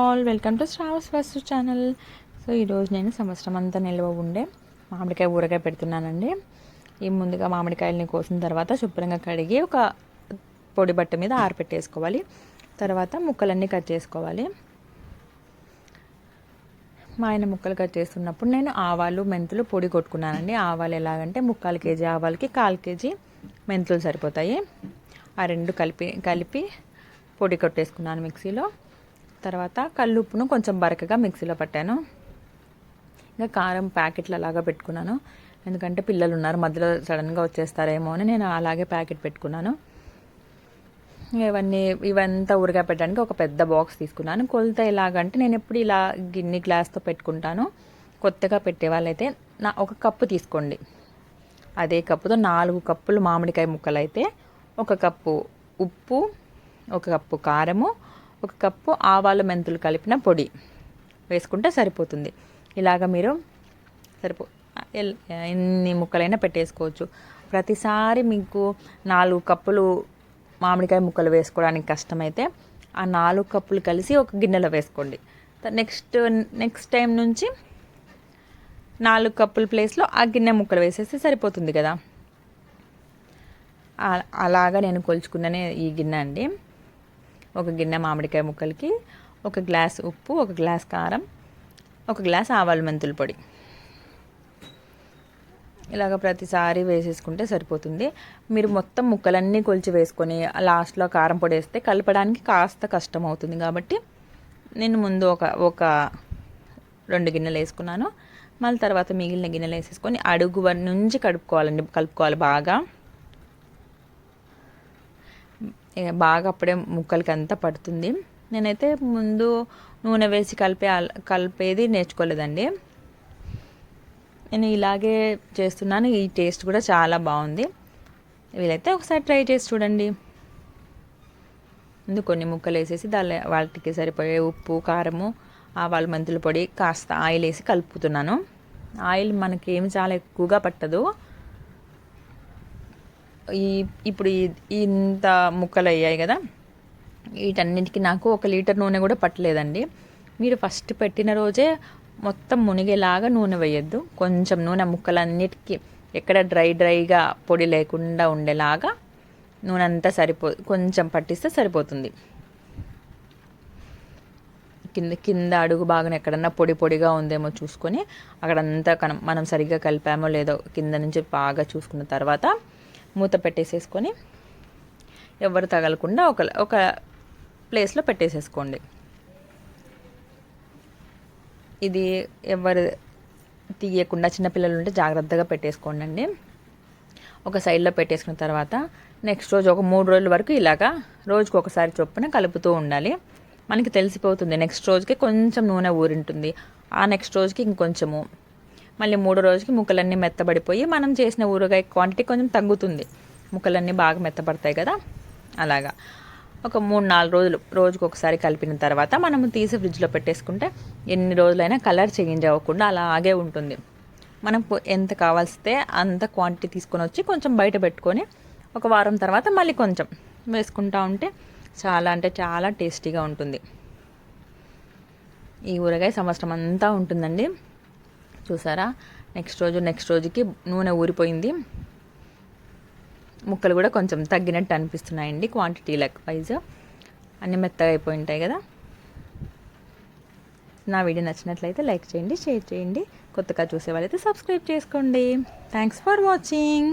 All, welcome to Shravas first channel. So ఈరోజు నేను సంవత్సరం అంతా నిల్వ ఉండే మామిడికాయ ఊరగాయ పెడుతున్నానండి. ఈ ముందుగా మామిడికాయలని కోసిన తర్వాత శుభ్రంగా కడిగి ఒక పొడి బట్ట మీద ఆరపెట్టేసుకోవాలి. తర్వాత ముక్కలన్నీ కట్ చేసుకోవాలి. మా ఆయన ముక్కలు కట్ చేస్తున్నప్పుడు నేను ఆవాలు మెంతులు పొడి కొట్టుకున్నానండి. ఆవాలు ఎలాగంటే 3/4 కేజీ ఆవాలకి 1/4 కేజీ మెంతులు సరిపోతాయి. ఆ రెండు కలిపి పొడి కొట్టేసుకున్నాను మిక్సీలో. తర్వాత కల్లుప్పును కొంచెం బరకగా మిక్సీలో పట్టాను. ఇంకా కారం ప్యాకెట్లు అలాగా పెట్టుకున్నాను, ఎందుకంటే పిల్లలు ఉన్నారు, మధ్యలో సడన్గా వచ్చేస్తారేమో అని నేను అలాగే ప్యాకెట్ పెట్టుకున్నాను. ఇవంతా ఊరగా పెట్టడానికి ఒక పెద్ద బాక్స్ తీసుకున్నాను. కొలత ఎలాగంటే నేను ఎప్పుడు ఇలా గిన్నె గ్లాస్తో పెట్టుకుంటాను. కొత్తగా పెట్టే వాళ్ళైతే ఒక కప్పు తీసుకోండి. అదే కప్పుతో 4 కప్పులు మామిడికాయ ముక్కలు అయితే 1 కప్పు ఉప్పు, 1 కప్పు కారము, 1 కప్పు ఆవాలు మెంతులు కలిపిన పొడి వేసుకుంటే సరిపోతుంది. ఇలాగ మీరు ఎన్ని ముక్కలైనా పెట్టేసుకోవచ్చు. ప్రతిసారి మీకు 4 కప్పులు మామిడికాయ ముక్కలు వేసుకోవడానికి కష్టమైతే ఆ 4 కప్పులు కలిసి ఒక గిన్నెలో వేసుకోండి. నెక్స్ట్ టైం నుంచి 4 కప్పుల ప్లేస్లో ఆ గిన్నె ముక్కలు వేసేస్తే సరిపోతుంది కదా. అలాగా నేను కొలుచుకున్ననే ఈ గిన్నె అండి. 1 గిన్నె మామిడికాయ ముక్కలకి 1 గ్లాస్ ఉప్పు, 1 గ్లాస్ కారం, 1 గ్లాస్ ఆవాలు మెంతుల పొడి. ఇలాగ ప్రతిసారి వేసేసుకుంటే సరిపోతుంది. మీరు మొత్తం ముక్కలన్నీ కొలిచి వేసుకొని లాస్ట్లో కారం పొడి వేస్తే కలపడానికి కాస్త కష్టం అవుతుంది. కాబట్టి నేను ముందు ఒక 2 గిన్నెలు వేసుకున్నాను. మళ్ళీ తర్వాత మిగిలిన గిన్నెలు వేసేసుకొని అడుగు నుంచి కలుపుకోవాలి బాగా అప్పుడే ముక్కలకి అంతా పడుతుంది. నేనైతే ముందు నూనె వేసి కలిపేది నేర్చుకోలేదండి. నేను ఇలాగే చేస్తున్నాను. ఈ టేస్ట్ కూడా చాలా బాగుంది. వీలైతే ఒకసారి ట్రై చేసి చూడండి. ముందు కొన్ని ముక్కలు వేసేసి వాటికి సరిపోయే ఉప్పు, కారము, ఆవాలు మెంతుల పొడి, కాస్త ఆయిల్ వేసి కలుపుతున్నాను. ఆయిల్ మనకి ఏమి చాలా ఎక్కువగా పట్టదు. ఇప్పుడు ఇంత ముక్కలు అయ్యాయి కదా, వీటన్నిటికీ నాకు 1 లీటర్ నూనె కూడా పట్టలేదండి. మీరు ఫస్ట్ పెట్టిన రోజే మొత్తం మునిగేలాగా నూనె వేయద్దు. కొంచెం నూనె ముక్కలన్నిటికీ ఎక్కడ డ్రైగా పొడి లేకుండా ఉండేలాగా నూనె అంతా కొంచెం పట్టిస్తే సరిపోతుంది. కింద అడుగు బాగా ఎక్కడన్నా పొడిగా ఉందేమో చూసుకొని అక్కడంతా మనం సరిగ్గా కలిపామో లేదో కింద నుంచి బాగా చూసుకున్న తర్వాత మూత పెట్టేసేసుకొని ఎవరు తగలకుండా ఒక ప్లేస్లో పెట్టేసేసుకోండి. ఇది ఎవరు తీయకుండా చిన్నపిల్లలు ఉంటే జాగ్రత్తగా పెట్టేసుకోండి అండి. ఒక సైడ్లో పెట్టేసుకున్న తర్వాత నెక్స్ట్ రోజు ఒక 3 రోజుల వరకు ఇలాగా రోజుకు ఒకసారి చొప్పున కలుపుతూ ఉండాలి. మనకి తెలిసిపోతుంది. నెక్స్ట్ రోజుకి కొంచెం నూనె ఊరింటుంది, ఆ నెక్స్ట్ రోజుకి ఇంకొంచెము, మళ్ళీ 3 రోజుకి ముక్కలన్నీ మెత్తబడిపోయి మనం చేసిన ఊరగాయ క్వాంటిటీ కొంచెం తగ్గుతుంది. ముక్కలన్నీ బాగా మెత్తబడతాయి కదా. అలాగా ఒక 3-4 రోజులు రోజుకు ఒకసారి కలిపిన తర్వాత మనము తీసి ఫ్రిడ్జ్లో పెట్టేసుకుంటే ఎన్ని రోజులైనా కలర్ చేంజ్ అవ్వకుండా అలాగే ఉంటుంది. మనకు ఎంత కావాల్సితే అంత క్వాంటిటీ తీసుకొని వచ్చి కొంచెం బయట పెట్టుకొని ఒక వారం తర్వాత మళ్ళీ కొంచెం వేసుకుంటూ ఉంటే చాలా టేస్టీగా ఉంటుంది. ఈ ఊరగాయ సంవత్సరం అంతా ఉంటుందండి. చూసారా, నెక్స్ట్ రోజుకి నూనె ఊరిపోయింది. ముక్కలు కూడా కొంచెం తగ్గినట్టు అనిపిస్తున్నాయండి. క్వాంటిటీ వైజ్ అన్నీ మెత్తగా అయిపోయి ఉంటాయి కదా. నా వీడియో నచ్చినట్లయితే లైక్ చేయండి, షేర్ చేయండి. కొత్తగా చూసే వాళ్ళైతే సబ్స్క్రైబ్ చేసుకోండి. Thanks for watching.